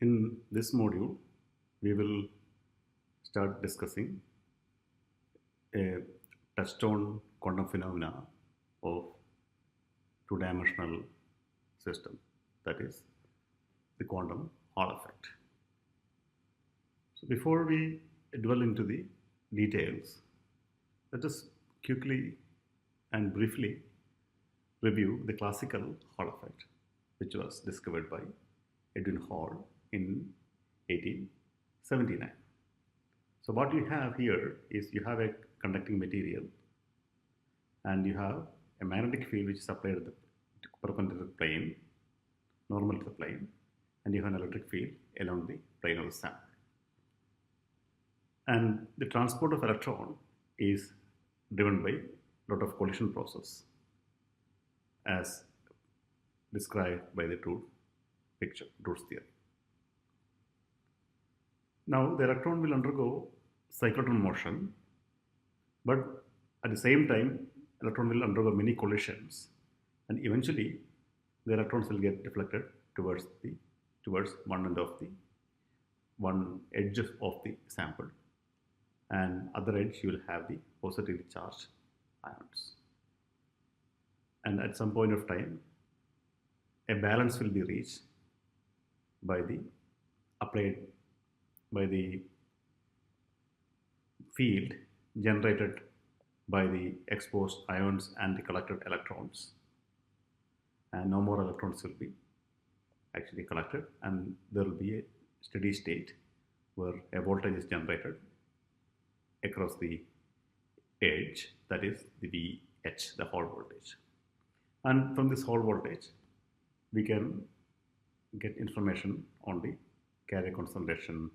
In this module, we will start discussing a touchstone quantum phenomena of two-dimensional system, that is the quantum Hall effect. So before we dwell into the details, let us quickly and briefly review the classical Hall effect, which was discovered by Edwin Hall in 1879. So what you have here is you have a conducting material and you have a magnetic field which is applied at the perpendicular plane, normal to the plane, and you have an electric field along the plane of the sample. And the transport of electron is driven by a lot of collision process as described by the truth picture, truth theory. Now the electron will undergo cyclotron motion, but at the same time electron will undergo many collisions, and eventually the electrons will get deflected towards one edge of the sample, and other edge you will have the positively charged ions. And at some point of time, a balance will be reached by the field generated by the exposed ions and the collected electrons, and no more electrons will be actually collected, and there will be a steady state where a voltage is generated across the edge, that is the VH, the Hall voltage. And from this Hall voltage we can get information on the carrier concentration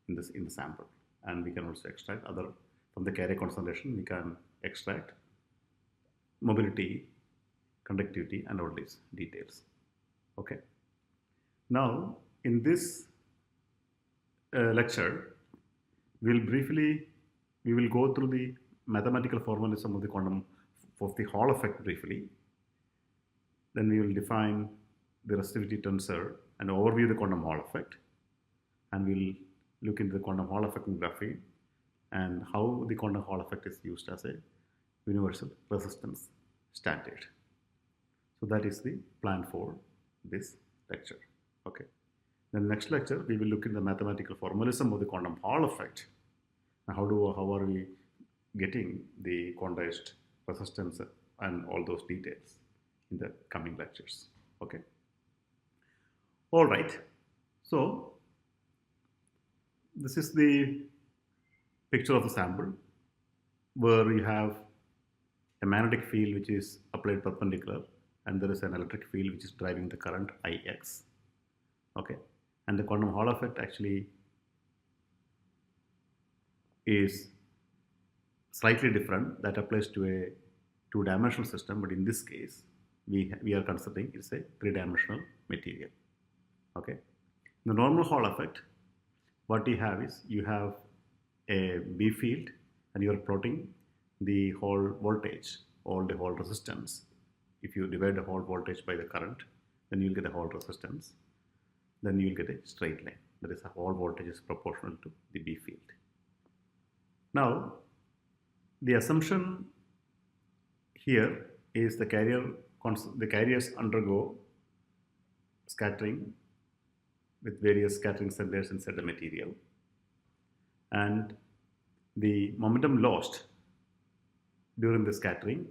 in the sample, and we can also extract from the carrier concentration we can extract mobility, conductivity, and all these details. Okay. Now in this lecture we will go through the mathematical formalism of the Hall effect briefly. Then we will define the resistivity tensor and overview the quantum Hall effect, and we'll look into the quantum Hall effect in graphene and how the quantum Hall effect is used as a universal resistance standard. So that is the plan for this lecture. Okay. Then next lecture we will look in the mathematical formalism of the quantum Hall effect. Now how are we getting the quantized resistance and all those details in the coming lectures. Okay. All right. So this is the picture of the sample where you have a magnetic field which is applied perpendicular, and there is an electric field which is driving the current Ix. Okay. And the quantum Hall effect actually is slightly different. That applies to a two-dimensional system, but in this case we are considering it's a three-dimensional material. Okay. The normal Hall effect, what you have is you have a B field and you are plotting the Hall voltage or the Hall resistance. If you divide the Hall voltage by the current, then you will get the Hall resistance. Then you will get a straight line. That is, the Hall voltage is proportional to the B field. Now the assumption here is the carriers undergo scattering with various scattering centers inside the material, and the momentum lost during the scattering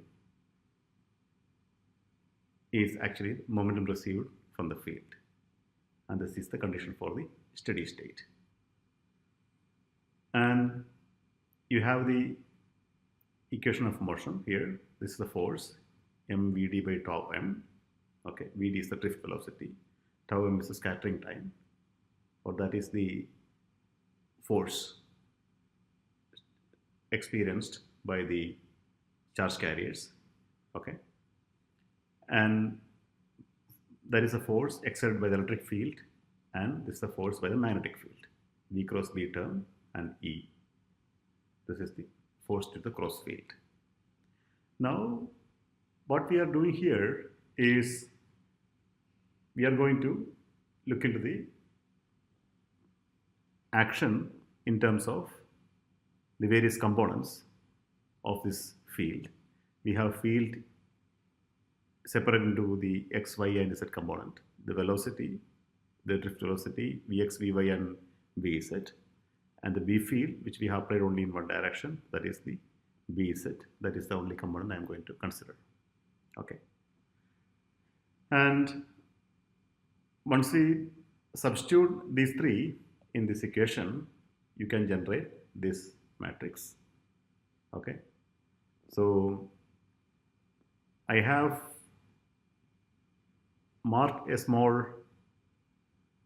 is actually momentum received from the field, and this is the condition for the steady state. And you have the equation of motion here. This is the force mvd by tau m. Okay, vd is the drift velocity, tau m is the scattering time, or that is the force experienced by the charge carriers. Okay, and that is a force exerted by the electric field, and this is the force by the magnetic field, V cross B term and E. This is the force to the cross field. Now what we are doing here is we are going to look into the action in terms of the various components of this field. We have field separated into the x, y, and z component, the velocity, the drift velocity, vx, vy, and vz, and the b field, which we have applied only in one direction, that is the bz. That is the only component I am going to consider. Okay. And once we substitute these three in this equation, you can generate this matrix. Okay. So I have marked a small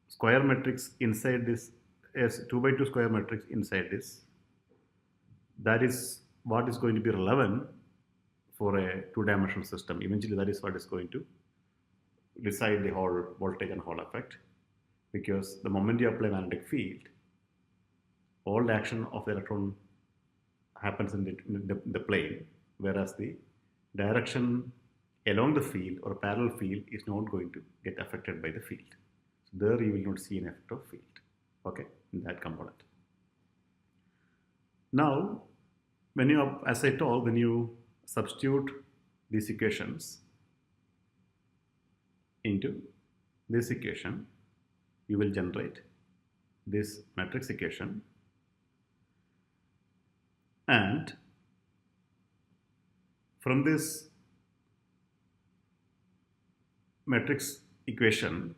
square matrix inside this, as 2 by 2 square matrix inside this. That is what is going to be relevant for a two-dimensional system. Eventually, that is what is going to decide the whole voltage and Hall effect, because the moment you apply magnetic field, all the action of the electron happens in the plane, whereas the direction along the field or parallel field is not going to get affected by the field. So there you will not see an effect of field, okay, in that component. Now, when you, as I told, when you substitute these equations into this equation, you will generate this matrix equation, and from this matrix equation,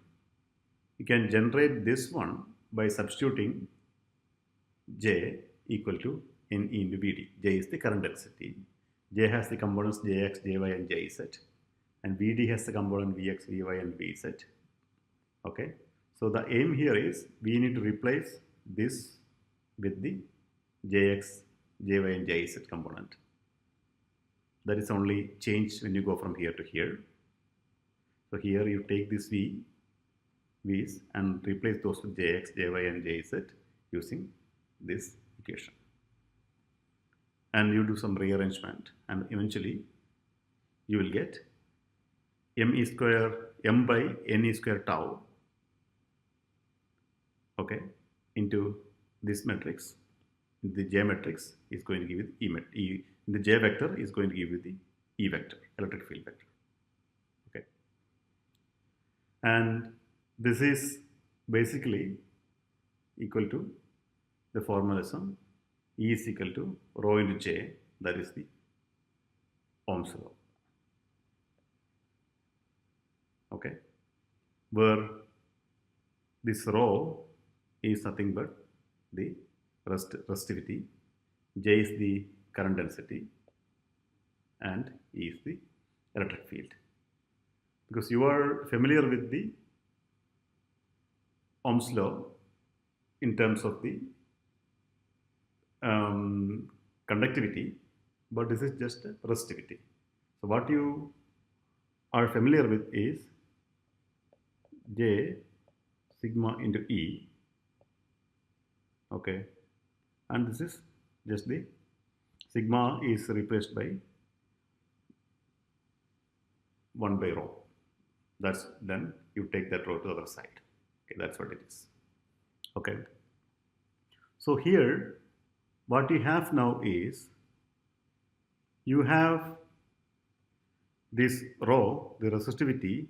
you can generate this one by substituting J equal to NE into VD. J is the current density. J has the components Jx, Jy, and Jz, and VD has the component Vx, Vy, and Vz. Okay. So the aim here is we need to replace this with the Jx, Jy, and Jz component. That is only change when you go from here to here. So here you take this V's and replace those with Jx, Jy, and Jz using this equation. And you do some rearrangement, and eventually you will get m by ne square tau, okay, into this matrix. The J matrix is going to give you E. The J vector is going to give you the E vector, electric field vector. Okay. And this is basically equal to the formalism E is equal to rho into J, that is the Ohm's law. Okay. Where this rho is nothing but the resistivity, J is the current density, and E is the electric field. Because you are familiar with the Ohm's law in terms of the conductivity, but this is just resistivity. So what you are familiar with is J sigma into E, okay, and this is just the sigma is replaced by 1 by rho. That's then you take that rho to the other side. Okay, that's what it is. Okay. So here, what you have now is you have this rho, the resistivity,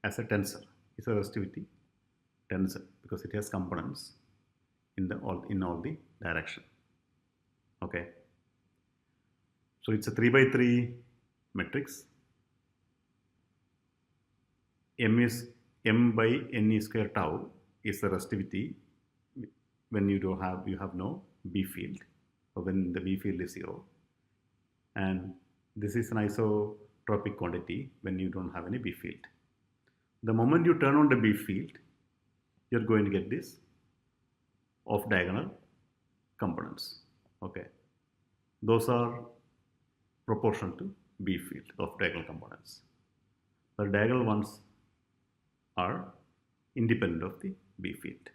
as a tensor. It's a resistivity tensor because it has components in all the direction. Okay. So it's a 3 by 3 matrix. M by ne square tau is the resistivity when you have no B field, or when the B field is 0, and this is an isotropic quantity when you don't have any B field. The moment you turn on the B field, you're going to get this off diagonal components. Okay, those are proportional to B field of diagonal components. The diagonal ones are independent of the B field.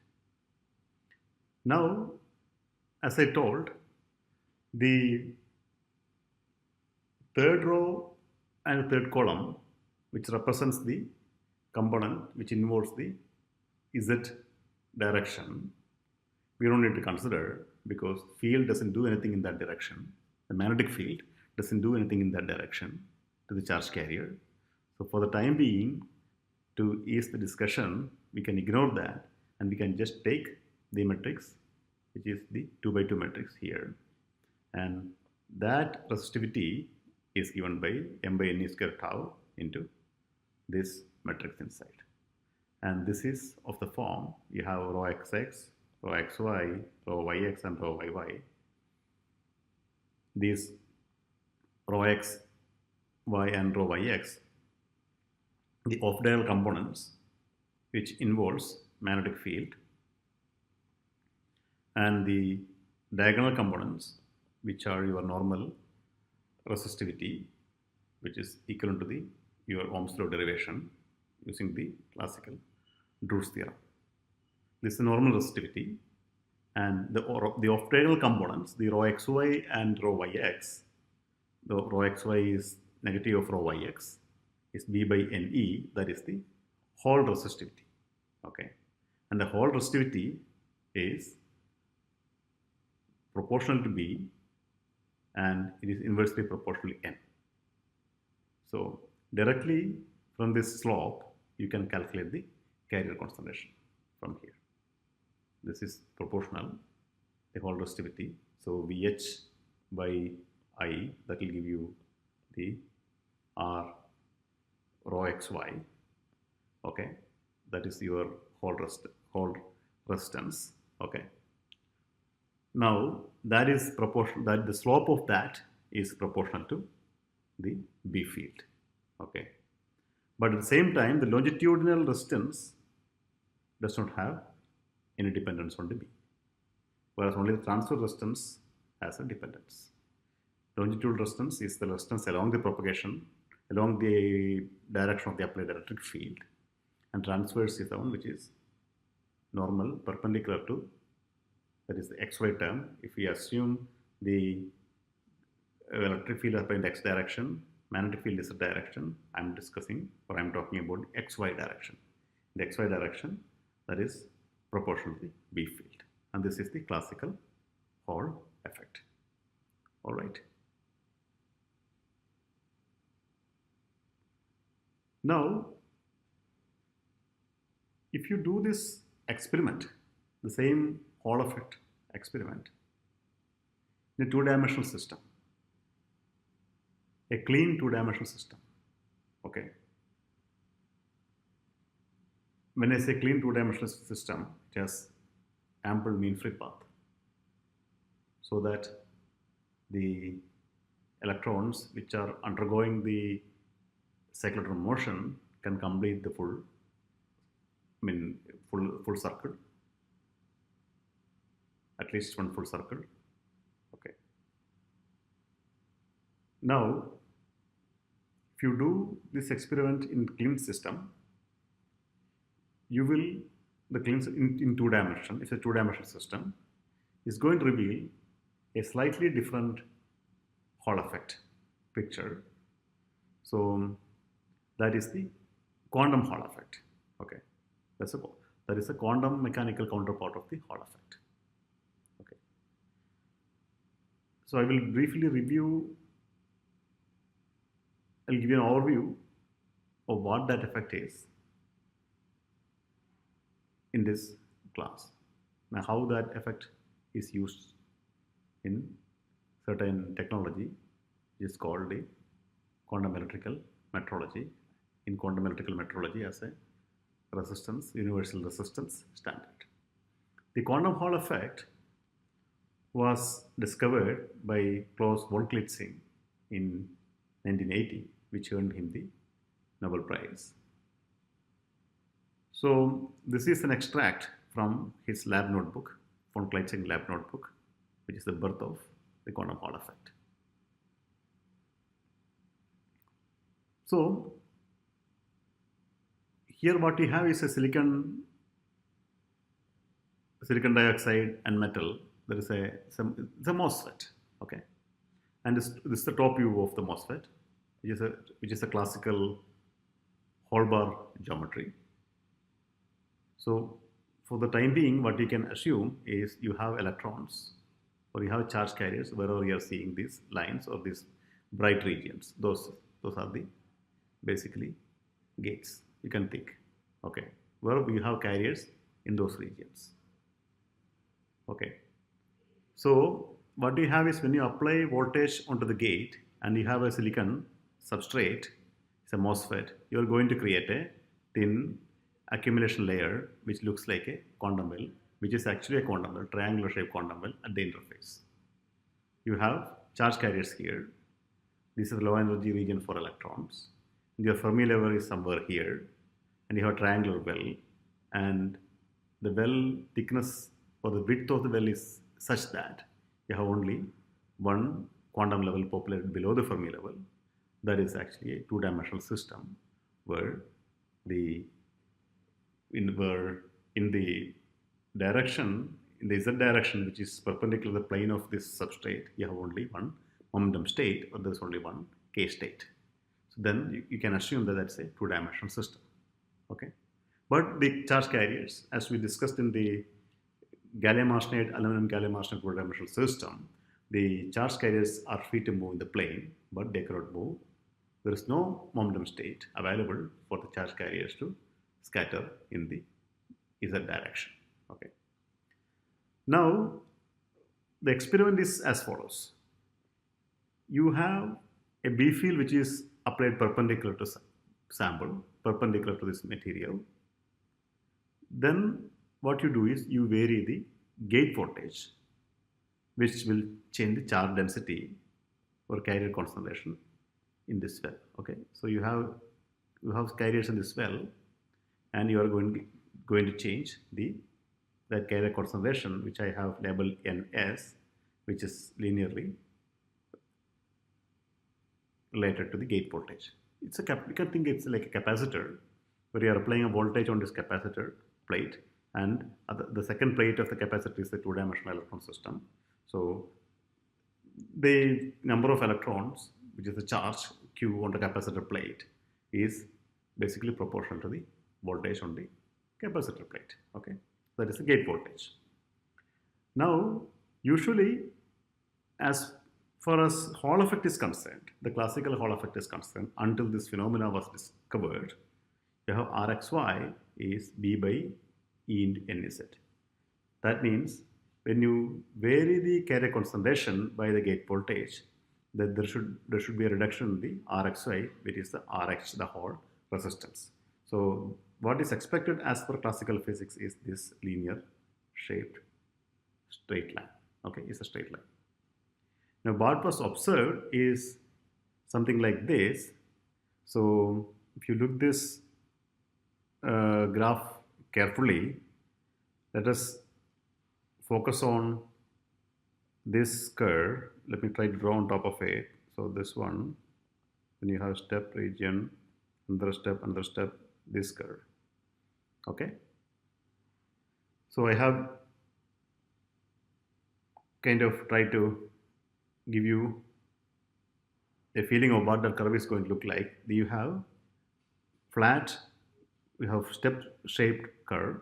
Now, as I told, the third row and third column, which represents the component which involves the Z direction, we don't need to consider because field doesn't do anything in that direction. The magnetic field doesn't do anything in that direction to the charge carrier. So for the time being, to ease the discussion, we can ignore that and we can just take the matrix, which is the 2 by 2 matrix here. And that resistivity is given by m by n square tau into this matrix inside. And this is of the form, you have rho xx, rho xy, rho yx and rho yy. These rho x, y and rho yx, the off-diagonal components which involves magnetic field, and the diagonal components which are your normal resistivity, which is equivalent to your Ohm's law derivation using the classical Drew's theorem. This is the normal resistivity, and the off-diagonal components, the rho xy and rho yx, the rho xy is negative of rho yx, is B by Ne, that is the Hall resistivity. Okay, and the Hall resistivity is proportional to B and it is inversely proportional to N. So directly from this slope, you can calculate the carrier concentration from here. This is proportional, the Hall resistivity. So VH by I, that will give you the R rho xy. Okay, that is your Hall resistance. Okay. Now that is proportional, that the slope of that is proportional to the B field. Okay, but at the same time the longitudinal resistance does not have any dependence on the B, whereas only the transfer resistance has a dependence. Longitudinal resistance is the resistance along the propagation, along the direction of the applied electric field, and transverse is the one which is normal perpendicular to, that is the xy term. If we assume the electric field applied in x direction, magnetic field is the direction I'm discussing, or I'm talking about xy direction. The xy direction, that is proportional to the B field, and this is the classical Hall effect. All right. Now, if you do this experiment, the same Hall effect experiment in a two-dimensional system, a clean two-dimensional system, okay. When I say clean two-dimensional system, it has ample mean free path, so that the electrons which are undergoing the cyclotron motion can complete the full circle, at least one full circle. Okay. Now, if you do this experiment in clean system, you will, the clean in two dimension, it's a two-dimensional system, is going to reveal a slightly different Hall effect picture. So that is the quantum Hall effect. Okay, that is a quantum mechanical counterpart of the Hall effect. Okay, so I will briefly review. I'll give you an overview of what that effect is in this class. Now, how that effect is used in certain technology is called the quantum electrical metrology. In quantum electrical metrology as a resistance, universal resistance standard. The quantum Hall effect was discovered by Klaus von Klitzing in 1980, which earned him the Nobel Prize. So this is an extract from his lab notebook, von Klitzing lab notebook, which is the birth of the quantum Hall effect. So here what we have is a silicon dioxide and metal. There is a MOSFET, okay, and this is the top view of the MOSFET, which is a classical Hall bar geometry. So for the time being, what you can assume is you have electrons or you have charge carriers wherever you are seeing these lines or these bright regions. Those are the basically gates. You can think, okay, where you have carriers in those regions. Okay, so what you have is when you apply voltage onto the gate and you have a silicon substrate, it's a MOSFET, you're going to create a thin accumulation layer which looks like a quantum well, which is actually a quantum well, triangular shaped quantum well at the interface. You have charge carriers here. This is low energy region for electrons. Your Fermi level is somewhere here, and you have a triangular well, and the well thickness or the width of the well is such that you have only one quantum level populated below the Fermi level. That is actually a two-dimensional system where in the direction, in the Z direction, which is perpendicular to the plane of this substrate, you have only one momentum state, or there's only one K state. So then you can assume that that's a two-dimensional system. Okay, but the charge carriers, as we discussed in the gallium arsenide, aluminum gallium arsenide two-dimensional system, the charge carriers are free to move in the plane, but they cannot move. There is no momentum state available for the charge carriers to scatter in the Z direction. Okay. Now, the experiment is as follows. You have a B field which is applied perpendicular to sample, perpendicular to this material. Then what you do is you vary the gate voltage, which will change the charge density or carrier concentration in this well. Okay, so you have carriers in this well, and you are going to change that carrier concentration, which I have labeled NS, which is linearly related to the gate voltage. It's you can think it's like a capacitor, where you are applying a voltage on this capacitor plate, and the second plate of the capacitor is the two-dimensional electron system. So the number of electrons, which is the charge Q on the capacitor plate, is basically proportional to the voltage on the capacitor plate. Okay, that is the gate voltage. Now, usually, as far as Hall effect is concerned, the classical Hall effect is concerned, until this phenomena was discovered, you have Rxy is B by E into NZ. That means when you vary the carrier concentration by the gate voltage, that there should be a reduction in the Rxy, which is the Rx, the Hall resistance. So what is expected as per classical physics is this linear shaped straight line. Okay, it's a straight line. Now what was observed is something like this. So if you look this graph carefully, let us focus on this curve. Let me try to draw on top of it. So this one, then you have step region, another step, this curve. Okay. So I have kind of tried to give you a feeling of what the curve is going to look like. You have flat, we have step-shaped curve,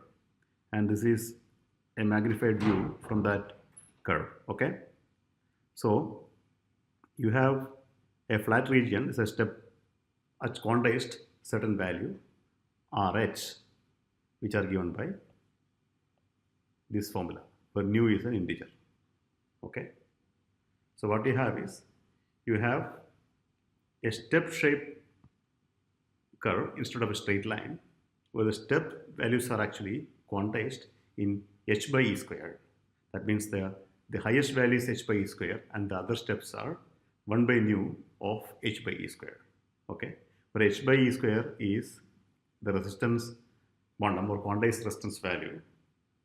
and this is a magnified view from that curve. Okay. So you have a flat region, is a step at quantized certain value RH, which are given by this formula, where nu is an integer. Okay. So what you have is you have a step-shaped curve instead of a straight line, where the step values are actually quantized in h by e squared. That means the highest value is h by e squared, and the other steps are 1 by nu of h by e squared. Okay, where h by e squared is the resistance quantum or quantized resistance value,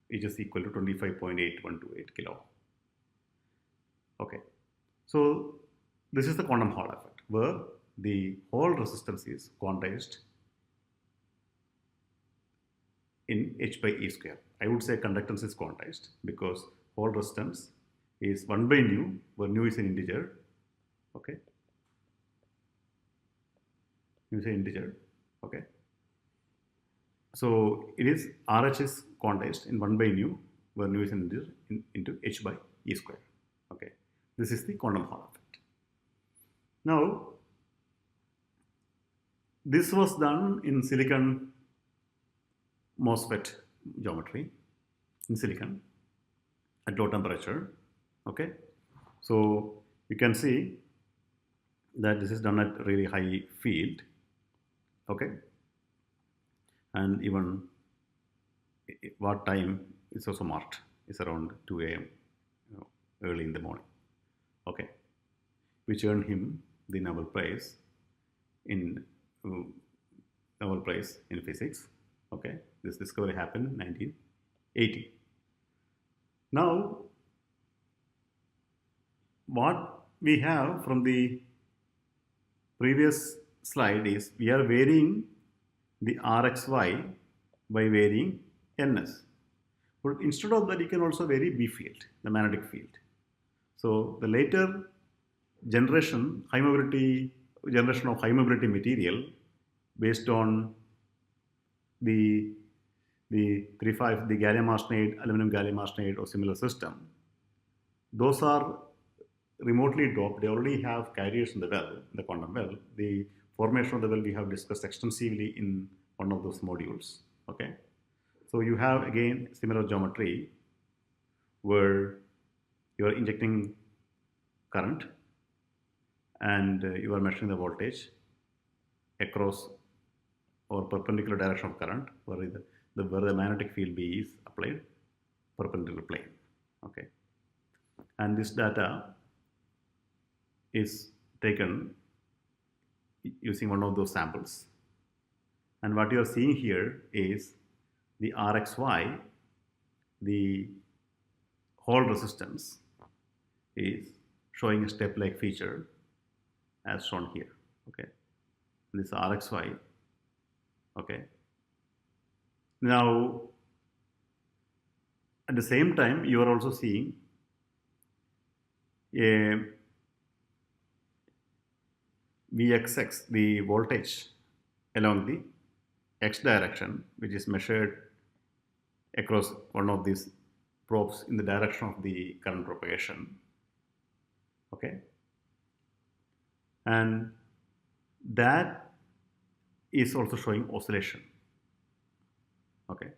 which is equal to 25.8128 kilo. Okay, so this is the quantum Hall effect, where the Hall resistance is quantized in h by e square. I would say conductance is quantized because Hall resistance is 1 by nu, where nu is an integer. Okay, nu is an integer. Okay, So it is RH is quantized in 1 by nu, where nu is into h by e square. Okay, this is the quantum Hall effect. Now, this was done in silicon MOSFET geometry, in silicon at low temperature. Okay, so you can see that this is done at really high field. Okay, and even what time is also marked, is around 2 a.m. Early in the morning. Okay, which earned him the Nobel Prize in physics. Okay, this discovery happened in 1980. Now, what we have from the previous slide is we are varying the Rxy by varying Ns. But instead of that, you can also vary B field, the magnetic field. So the later generation of high mobility material based on the gallium arsenide, aluminum gallium arsenide or similar system, those are remotely doped. They already have carriers in the well, in the quantum well. The formation of the well we have discussed extensively in one of those modules. Okay, so you have again similar geometry where you are injecting current and you are measuring the voltage across or perpendicular direction of current where the magnetic field B is applied perpendicular plane. Okay, and this data is taken using one of those samples, and what you are seeing here is the Rxy, the Hall resistance is showing a step-like feature as shown here. Okay, this Rxy. Okay, now at the same time you are also seeing a Vxx, the voltage along the x direction, which is measured across one of these probes in the direction of the current propagation. Okay, and that is also showing oscillation. Okay,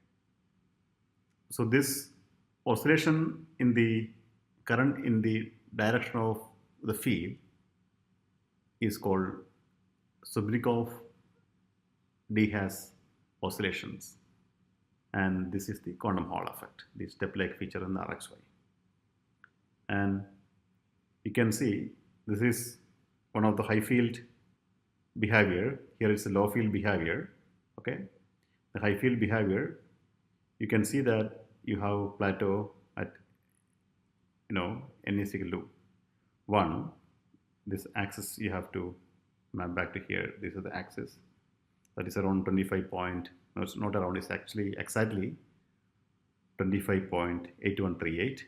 so this oscillation in the current in the direction of the field is called Subnikov-Dehas oscillations, and this is the quantum Hall effect, the step-like feature in the Rxy. And you can see this is one of the high field behavior. Here is the low field behavior. Okay, the high field behavior, you can see that you have plateau at n is equal to 1. This axis you have to map back to here. This is the axis that is around 25 point, no, it's not around, it's actually exactly 25.8138,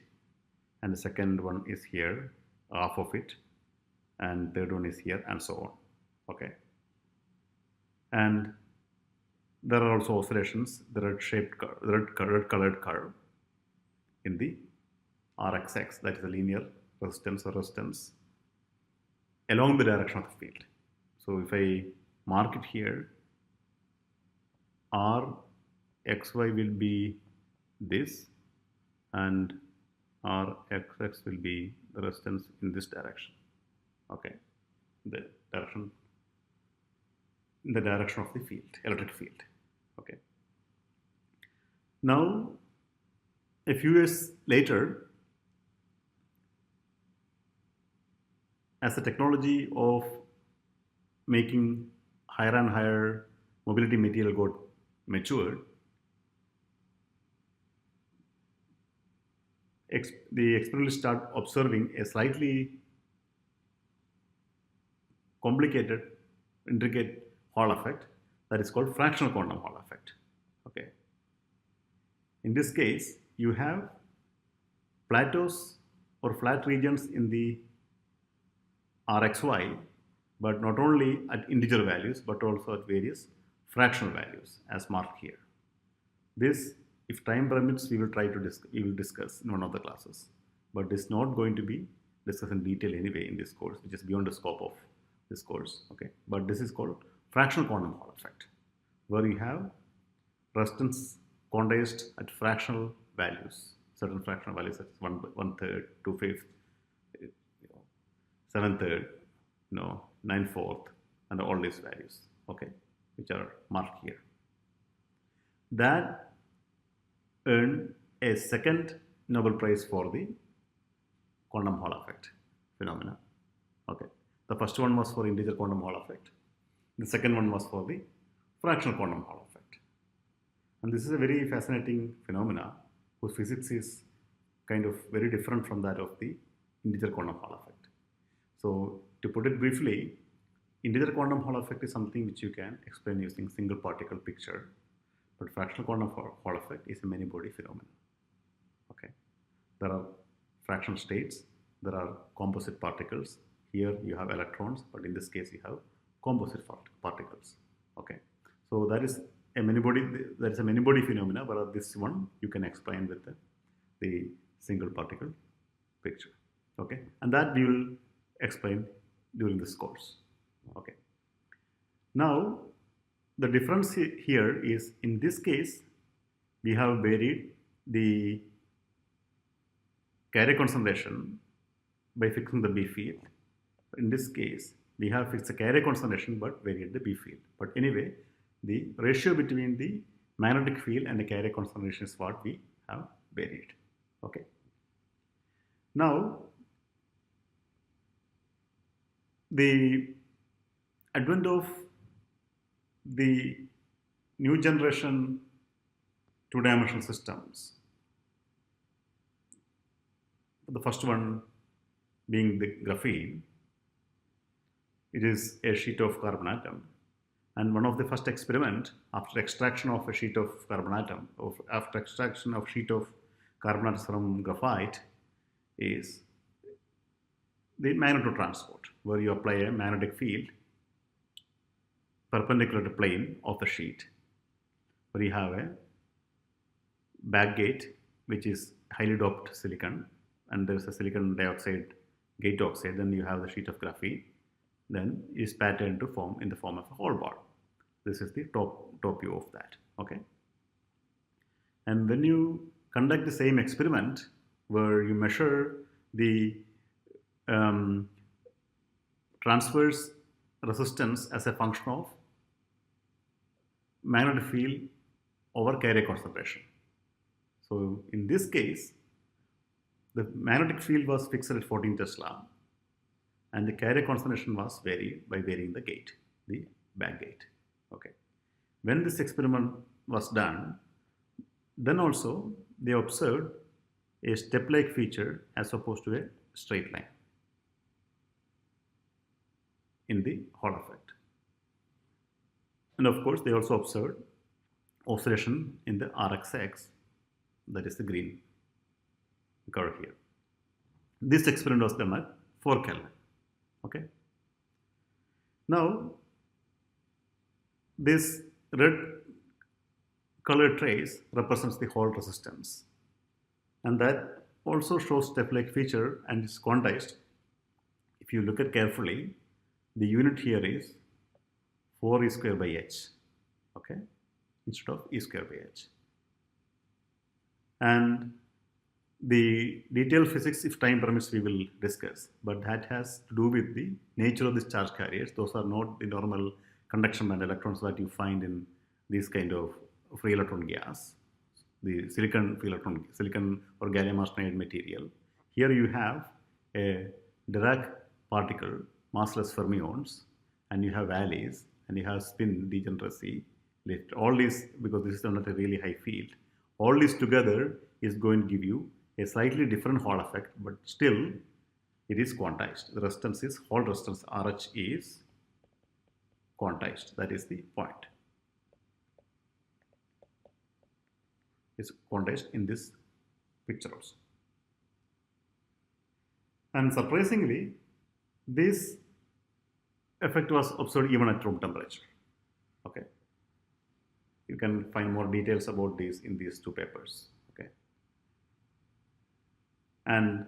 and the second one is here, half of it, and third one is here, and so on. Okay, and there are also oscillations, the red colored curve in the Rxx, that is a linear resistance or resistance along the direction of the field. So if I mark it here, Rxy will be this and Rxx will be the resistance in this direction. Okay, in the direction of the field, electric field. Okay, now a few years later, as the technology of making higher and higher mobility material got matured, the experimentalists start observing a slightly complicated, intricate Hall effect that is called fractional quantum Hall effect. Okay, in this case, you have plateaus or flat regions in the Rxy, but not only at integer values but also at various fractional values as marked here. This, if time permits, we will discuss in one of the classes, but it's not going to be discussed in detail anyway in this course, which is beyond the scope of this course. Okay, but this is called fractional quantum Hall effect, where you have resistance quantized at fractional values, certain fractional values such as one third, 2/5, 7/3, 9/4, and all these values, okay, which are marked here. That earned a second Nobel Prize for the quantum Hall effect phenomena. Okay, the first one was for integer quantum Hall effect. The second one was for the fractional quantum Hall effect. And this is a very fascinating phenomena whose physics is kind of very different from that of the integer quantum Hall effect. So to put it briefly, integer quantum Hall effect is something which you can explain using single particle picture, but fractional quantum Hall effect is a many body phenomenon. Okay, there are fractional states, there are composite particles. Here you have electrons, but in this case you have composite particles. Okay, so that is a many body. There is a many body phenomena, whereas this one you can explain with the single particle picture. Okay, and that we will explain during this course. Okay. Now, the difference here is, in this case, we have varied the carrier concentration by fixing the B field. In this case, we have fixed the carrier concentration but varied the B field. But anyway, the ratio between the magnetic field and the carrier concentration is what we have varied. Okay. Now, the advent of the new generation two-dimensional systems, the first one being the graphene, it is a sheet of carbon atom, and one of the first experiment after extraction of a sheet of carbon atom, after extraction of sheet of carbon atoms from graphite, is the magnetotransport, where you apply a magnetic field perpendicular to plane of the sheet, where you have a backgate which is highly doped silicon, and there's a silicon dioxide gate oxide. Then you have the sheet of graphene, then is patterned to form in the form of a hole bar. This is the top view of that. Okay, and when you conduct the same experiment where you measure the transverse resistance as a function of magnetic field over carrier concentration. So in this case, the magnetic field was fixed at 14 Tesla, and the carrier concentration was varied by varying the gate, the back gate. Okay. When this experiment was done, then also they observed a step-like feature as opposed to a straight line in the Hall effect. And of course, they also observed oscillation in the RXX, that is the green curve here. This experiment was done at 4 Kelvin. Okay. Now, this red colored trace represents the Hall resistance, and that also shows step-like feature and is quantized. If you look at carefully, the unit here is 4 E square by h, okay, instead of E square by h. And the detailed physics, if time permits, we will discuss, but that has to do with the nature of these charge carriers. Those are not the normal conduction band electrons that you find in this kind of free electron gas, the silicon or gallium arsenide material. Here you have a Dirac particle, massless fermions, and you have valleys, and you have spin degeneracy. All these, because this is not a really high field, all this together is going to give you a slightly different Hall effect, but still it is quantized. The resistance is, Hall resistance RH is quantized. That is the point. It's quantized in this picture also. And surprisingly, this effect was observed even at room temperature. Okay. you can find more details about these in these two papers. Okay, and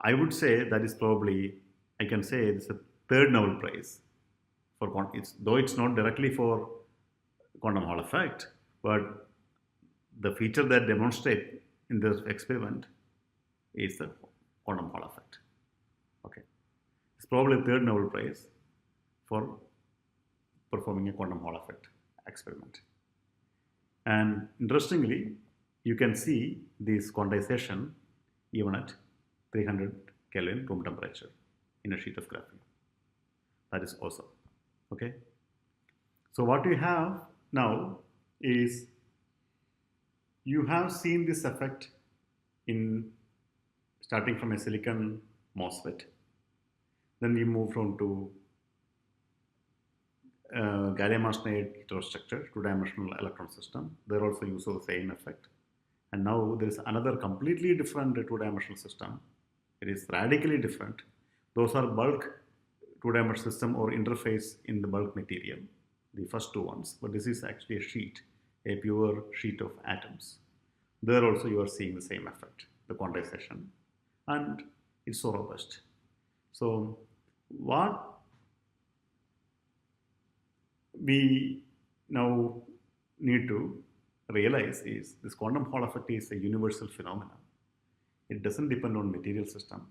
I would say that is probably, I can say it's a third Nobel Prize for though it's not directly for quantum Hall effect, but the feature that demonstrate in this experiment is the quantum Hall effect. Okay, it's probably the third Nobel Prize for performing a quantum Hall effect experiment. And interestingly, you can see this quantization even at 300 Kelvin room temperature in a sheet of graphene. That is awesome. Okay. So what we have now is, you have seen this effect in starting from a silicon MOSFET. Then we moved on to gallium arsenide heterostructure, two-dimensional electron system. There also use of the same effect. And now there is another completely different two-dimensional system. It is radically different. Those are bulk two-dimensional system or interface in the bulk material, the first two ones. But this is actually a sheet, a pure sheet of atoms. There also you are seeing the same effect, the quantization, and it's so robust. So what we now need to realize is this quantum Hall effect is a universal phenomenon. It doesn't depend on material system.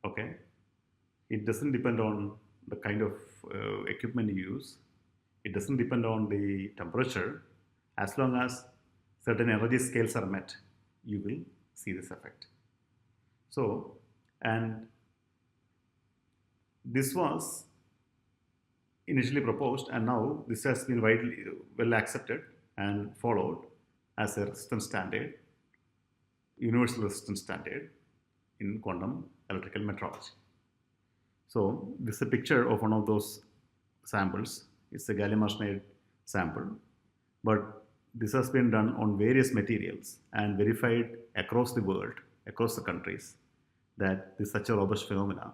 Okay, it doesn't depend on the kind of equipment you use. It doesn't depend on the temperature. As long as certain energy scales are met, you will see this effect. So, and this was initially proposed, and now this has been widely well accepted and followed as a resistance standard, universal resistance standard in quantum electrical metrology. So this is a picture of one of those samples. It's a gallium arsenide sample, but this has been done on various materials and verified across the world, across the countries, that this is such a robust phenomena.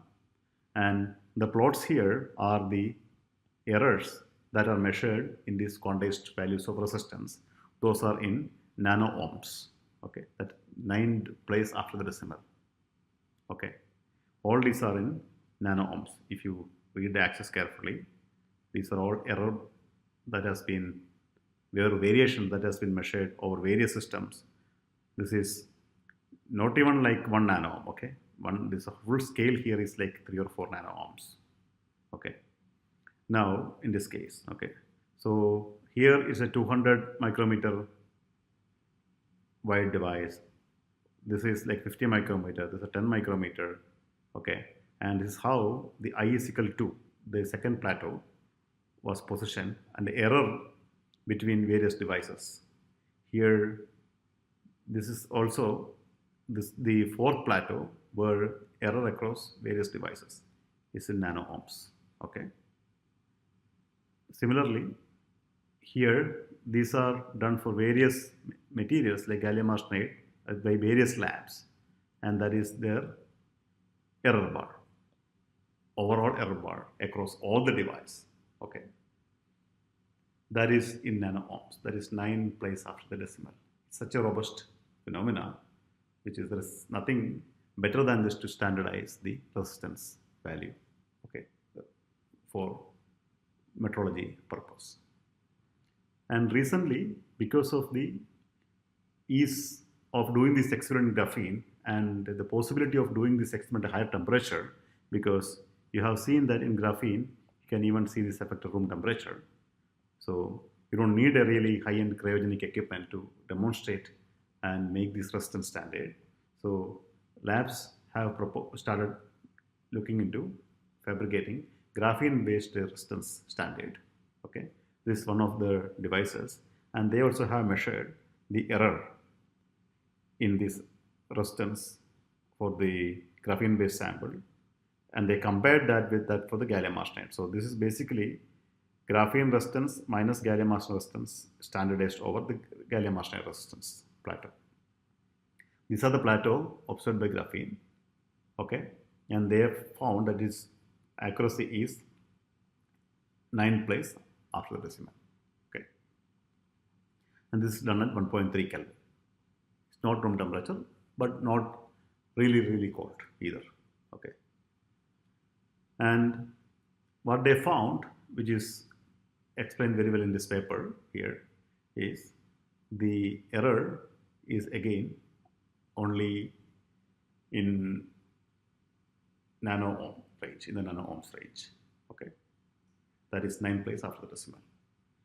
And the plots here are the errors that are measured in these quantized values of resistance. Those are in nano ohms. Okay, that 9th place after the decimal. Okay, all these are in nano ohms. If you read the axis carefully, these are all error that has been, variation that has been measured over various systems. This is not even like 1 nano ohm. Okay, this full scale here is like 3 or 4 nano ohms. Okay. Now, in this case, okay, so here is a 200 micrometer wide device. This is like 50 micrometer, this is a 10 micrometer, okay, and this is how the I is equal to the second plateau was positioned and the error between various devices. Here, this is also the fourth plateau where error across various devices is in nano ohms, okay. Similarly, here these are done for various materials like gallium arsenide by various labs, and that is their error bar, overall error bar across all the device. Okay, that is in nano ohms. That is 9 place after the decimal. Such a robust phenomena, which is there is nothing better than this to standardize the resistance value. Okay, for metrology purpose. And recently, because of the ease of doing this experiment in graphene and the possibility of doing this experiment at higher temperature, because you have seen that in graphene, you can even see this effect of room temperature. So you don't need a really high-end cryogenic equipment to demonstrate and make this resistance standard. So labs have started looking into fabricating graphene-based resistance standard. Okay, this is one of the devices, and they also have measured the error in this resistance for the graphene-based sample, and they compared that with that for the gallium arsenide. So this is basically graphene resistance minus gallium arsenide resistance standardized over the gallium arsenide resistance plateau. These are the plateau observed by graphene. Okay, and they have found that its accuracy is 9th place after the decimal. Okay. and this is done at 1.3 Kelvin. It's not room temperature, but not really cold either. Okay. And what they found, which is explained very well in this paper here, is the error is again only in nano ohm range, in the nano ohms range. Okay, that is 9th place after the decimal.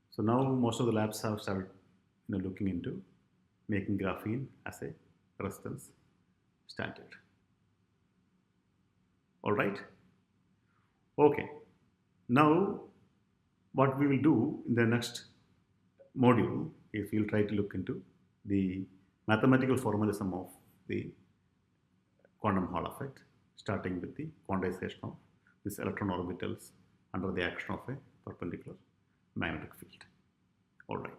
So now most of the labs have started looking into making graphene as a resistance standard. All right. Okay. Now what we will do in the next module is we will try to look into the mathematical formalism of the quantum Hall effect, starting with the quantization of these electron orbitals under the action of a perpendicular magnetic field. All right.